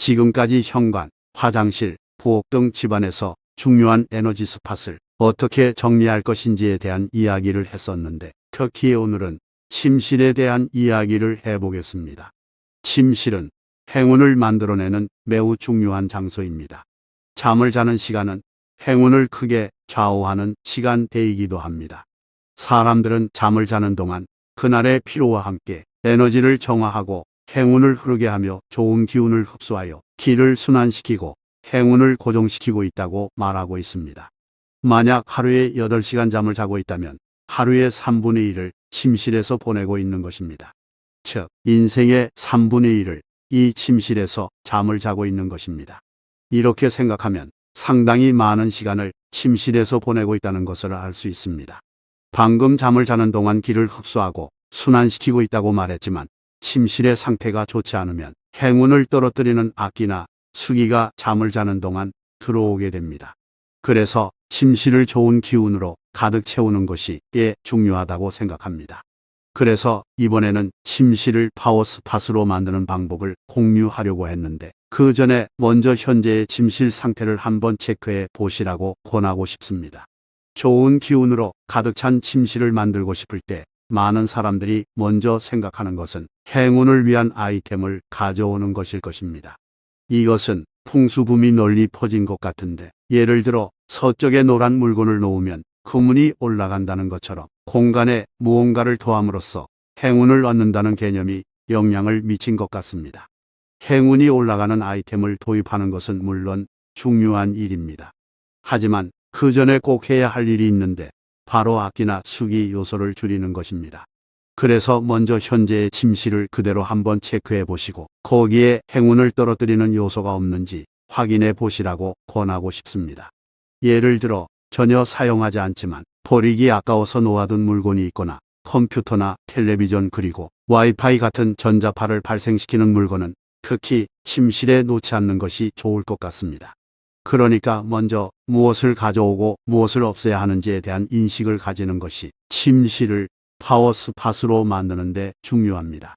지금까지 현관, 화장실, 부엌 등 집안에서 중요한 에너지 스팟을 어떻게 정리할 것인지에 대한 이야기를 했었는데, 특히 오늘은 침실에 대한 이야기를 해보겠습니다. 침실은 행운을 만들어내는 매우 중요한 장소입니다. 잠을 자는 시간은 행운을 크게 좌우하는 시간대이기도 합니다. 사람들은 잠을 자는 동안 그날의 피로와 함께 에너지를 정화하고 행운을 흐르게 하며 좋은 기운을 흡수하여 기를 순환시키고 행운을 고정시키고 있다고 말하고 있습니다. 만약 하루에 8시간 잠을 자고 있다면 하루의 3분의 1을 침실에서 보내고 있는 것입니다. 즉, 인생의 3분의 1을 이 침실에서 잠을 자고 있는 것입니다. 이렇게 생각하면 상당히 많은 시간을 침실에서 보내고 있다는 것을 알 수 있습니다. 방금 잠을 자는 동안 기를 흡수하고 순환시키고 있다고 말했지만, 침실의 상태가 좋지 않으면 행운을 떨어뜨리는 악기나 수기가 잠을 자는 동안 들어오게 됩니다. 그래서 침실을 좋은 기운으로 가득 채우는 것이 중요하다고 생각합니다. 그래서 이번에는 침실을 파워 스팟으로 만드는 방법을 공유하려고 했는데, 그 전에 먼저 현재의 침실 상태를 한번 체크해 보시라고 권하고 싶습니다. 좋은 기운으로 가득 찬 침실을 만들고 싶을 때 많은 사람들이 먼저 생각하는 것은 행운을 위한 아이템을 가져오는 것일 것입니다. 이것은 풍수붐이 널리 퍼진 것 같은데, 예를 들어 서쪽에 노란 물건을 놓으면 금운이 올라간다는 것처럼 공간에 무언가를 더함으로써 행운을 얻는다는 개념이 영향을 미친 것 같습니다. 행운이 올라가는 아이템을 도입하는 것은 물론 중요한 일입니다. 하지만 그 전에 꼭 해야 할 일이 있는데, 바로 악기나 수기 요소를 줄이는 것입니다. 그래서 먼저 현재의 침실을 그대로 한번 체크해 보시고 거기에 행운을 떨어뜨리는 요소가 없는지 확인해 보시라고 권하고 싶습니다. 예를 들어 전혀 사용하지 않지만 버리기 아까워서 놓아둔 물건이 있거나 컴퓨터나 텔레비전, 그리고 와이파이 같은 전자파를 발생시키는 물건은 특히 침실에 놓지 않는 것이 좋을 것 같습니다. 그러니까 먼저 무엇을 가져오고 무엇을 없애야 하는지에 대한 인식을 가지는 것이 침실을 파워 스팟으로 만드는 데 중요합니다.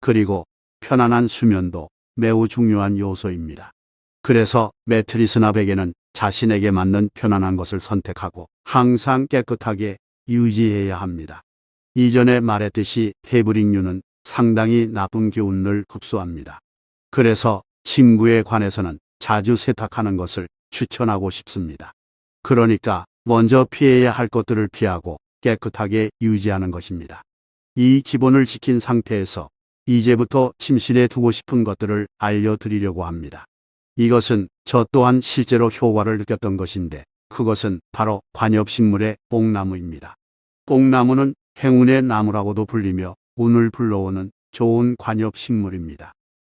그리고 편안한 수면도 매우 중요한 요소입니다. 그래서 매트리스나 베개는 자신에게 맞는 편안한 것을 선택하고 항상 깨끗하게 유지해야 합니다. 이전에 말했듯이 패브릭류는 상당히 나쁜 기운을 흡수합니다. 그래서 침구에 관해서는 자주 세탁하는 것을 추천하고 싶습니다. 그러니까 먼저 피해야 할 것들을 피하고 깨끗하게 유지하는 것입니다. 이 기본을 지킨 상태에서 이제부터 침실에 두고 싶은 것들을 알려드리려고 합니다. 이것은 저 또한 실제로 효과를 느꼈던 것인데, 그것은 바로 관엽식물의 뽕나무입니다. 뽕나무는 행운의 나무라고도 불리며 운을 불러오는 좋은 관엽식물입니다.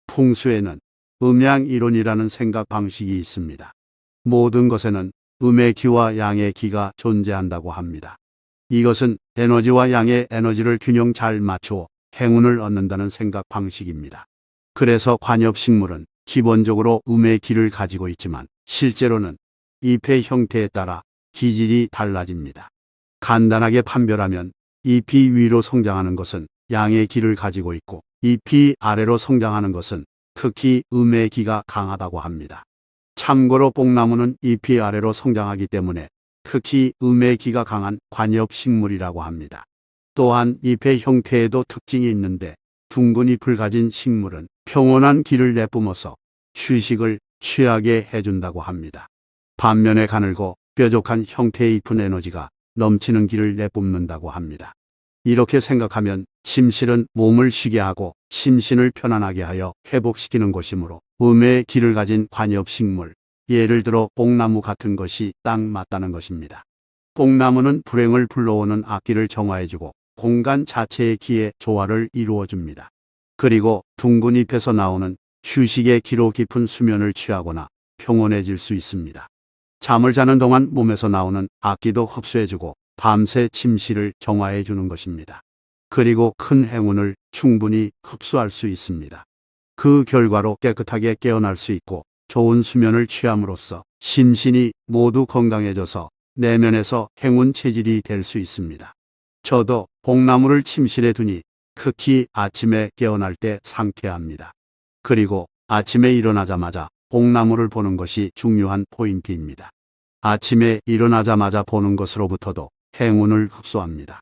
풍수에는 음양이론이라는 생각 방식이 있습니다. 모든 것에는 음의 기와 양의 기가 존재한다고 합니다. 이것은 에너지와 양의 에너지를 균형 잘 맞추어 행운을 얻는다는 생각 방식입니다. 그래서 관엽식물은 기본적으로 음의 기를 가지고 있지만 실제로는 잎의 형태에 따라 기질이 달라집니다. 간단하게 판별하면 잎이 위로 성장하는 것은 양의 기를 가지고 있고, 잎이 아래로 성장하는 것은 특히 음의 기가 강하다고 합니다. 참고로 뽕나무는 잎이 아래로 성장하기 때문에 특히 음의 기가 강한 관엽식물이라고 합니다. 또한 잎의 형태에도 특징이 있는데, 둥근 잎을 가진 식물은 평온한 기를 내뿜어서 휴식을 취하게 해준다고 합니다. 반면에 가늘고 뾰족한 형태의 잎은 에너지가 넘치는 기를 내뿜는다고 합니다. 이렇게 생각하면 침실은 몸을 쉬게 하고 심신을 편안하게 하여 회복시키는 곳이므로 음의 기를 가진 관엽식물, 예를 들어 뽕나무 같은 것이 딱 맞다는 것입니다. 뽕나무는 불행을 불러오는 악기를 정화해주고 공간 자체의 기의 조화를 이루어줍니다. 그리고 둥근 잎에서 나오는 휴식의 기로 깊은 수면을 취하거나 평온해질 수 있습니다. 잠을 자는 동안 몸에서 나오는 악기도 흡수해주고 밤새 침실을 정화해주는 것입니다. 그리고 큰 행운을 충분히 흡수할 수 있습니다. 그 결과로 깨끗하게 깨어날 수 있고 좋은 수면을 취함으로써 심신이 모두 건강해져서 내면에서 행운 체질이 될 수 있습니다. 저도 뽕나무를 침실에 두니 특히 아침에 깨어날 때 상쾌합니다. 그리고 아침에 일어나자마자 뽕나무를 보는 것이 중요한 포인트입니다. 아침에 일어나자마자 보는 것으로부터도 행운을 흡수합니다.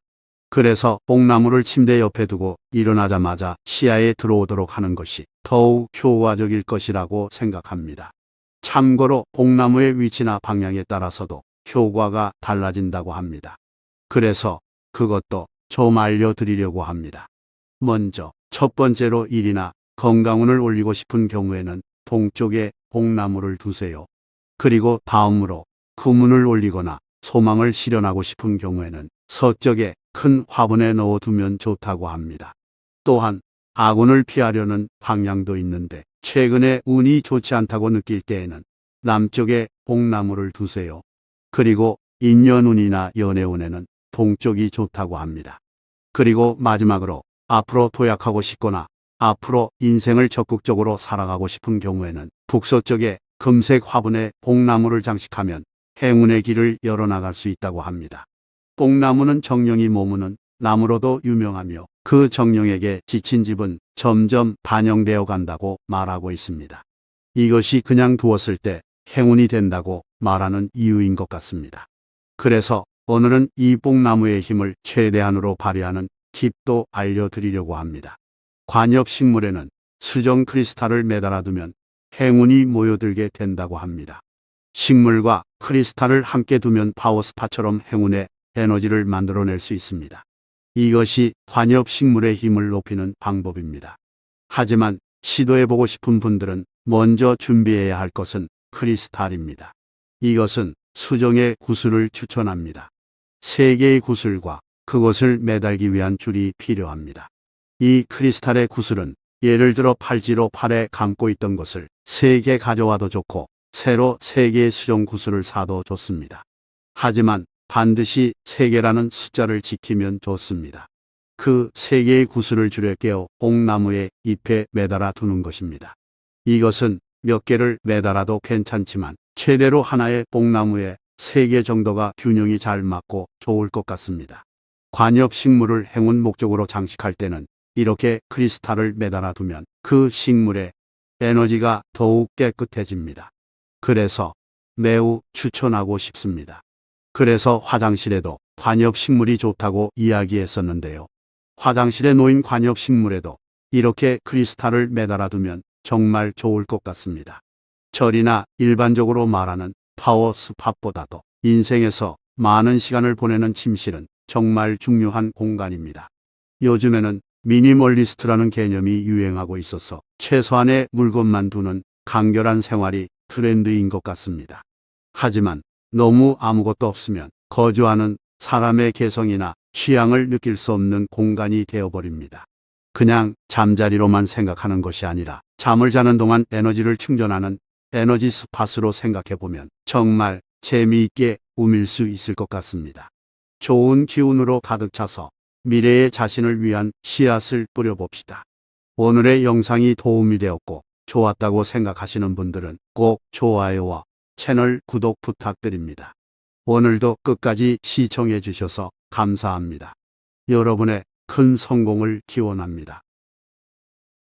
그래서 뽕나무를 침대 옆에 두고 일어나자마자 시야에 들어오도록 하는 것이 더욱 효과적일 것이라고 생각합니다. 참고로 뽕나무의 위치나 방향에 따라서도 효과가 달라진다고 합니다. 그래서 그것도 좀 알려드리려고 합니다. 먼저 첫 번째로 일이나 건강운을 올리고 싶은 경우에는 동쪽에 뽕나무를 두세요. 그리고 다음으로 금운을 올리거나 소망을 실현하고 싶은 경우에는 서쪽에 큰 화분에 넣어두면 좋다고 합니다. 또한 악운을 피하려는 방향도 있는데 최근에 운이 좋지 않다고 느낄 때에는 남쪽에 뽕나무를 두세요. 그리고 인연운이나 연애운에는 동쪽이 좋다고 합니다. 그리고 마지막으로 앞으로 도약하고 싶거나 앞으로 인생을 적극적으로 살아가고 싶은 경우에는 북서쪽에 금색 화분에 뽕나무를 장식하면 행운의 길을 열어나갈 수 있다고 합니다. 뽕나무는 정령이 머무는 나무로도 유명하며 그 정령에게 지친 집은 점점 반영되어 간다고 말하고 있습니다. 이것이 그냥 두었을 때 행운이 된다고 말하는 이유인 것 같습니다. 그래서 오늘은 이 뽕나무의 힘을 최대한으로 발휘하는 팁도 알려드리려고 합니다. 관엽식물에는 수정 크리스탈을 매달아 두면 행운이 모여들게 된다고 합니다. 식물과 크리스탈을 함께 두면 파워스파처럼 행운의 에너지를 만들어낼 수 있습니다. 이것이 관엽식물의 힘을 높이는 방법입니다. 하지만 시도해보고 싶은 분들은 먼저 준비해야 할 것은 크리스탈입니다. 이것은 수정의 구슬을 추천합니다. 3개의 구슬과 그것을 매달기 위한 줄이 필요합니다. 이 크리스탈의 구슬은 예를 들어 팔찌로 팔에 감고 있던 것을 3개 가져와도 좋고 새로 3개의 수정 구슬을 사도 좋습니다. 하지만 반드시 3개라는 숫자를 지키면 좋습니다. 그 3개의 구슬을 줄에 깨어 뽕나무의 잎에 매달아 두는 것입니다. 이것은 몇 개를 매달아도 괜찮지만 최대로 하나의 뽕나무에 3개 정도가 균형이 잘 맞고 좋을 것 같습니다. 관엽식물을 행운 목적으로 장식할 때는 이렇게 크리스탈을 매달아 두면 그 식물의 에너지가 더욱 깨끗해집니다. 그래서 매우 추천하고 싶습니다. 그래서 화장실에도 관엽식물이 좋다고 이야기했었는데요. 화장실에 놓인 관엽식물에도 이렇게 크리스탈을 매달아 두면 정말 좋을 것 같습니다. 절이나 일반적으로 말하는 파워 스팟보다도 인생에서 많은 시간을 보내는 침실은 정말 중요한 공간입니다. 요즘에는 미니멀리스트라는 개념이 유행하고 있어서 최소한의 물건만 두는 간결한 생활이 트렌드인 것 같습니다. 하지만 너무 아무것도 없으면 거주하는 사람의 개성이나 취향을 느낄 수 없는 공간이 되어버립니다. 그냥 잠자리로만 생각하는 것이 아니라 잠을 자는 동안 에너지를 충전하는 에너지 스팟으로 생각해보면 정말 재미있게 꾸밀 수 있을 것 같습니다. 좋은 기운으로 가득 차서 미래의 자신을 위한 씨앗을 뿌려봅시다. 오늘의 영상이 도움이 되었고 좋았다고 생각하시는 분들은 꼭 좋아요와 채널 구독 부탁드립니다. 오늘도 끝까지 시청해 주셔서 감사합니다. 여러분의 큰 성공을 기원합니다.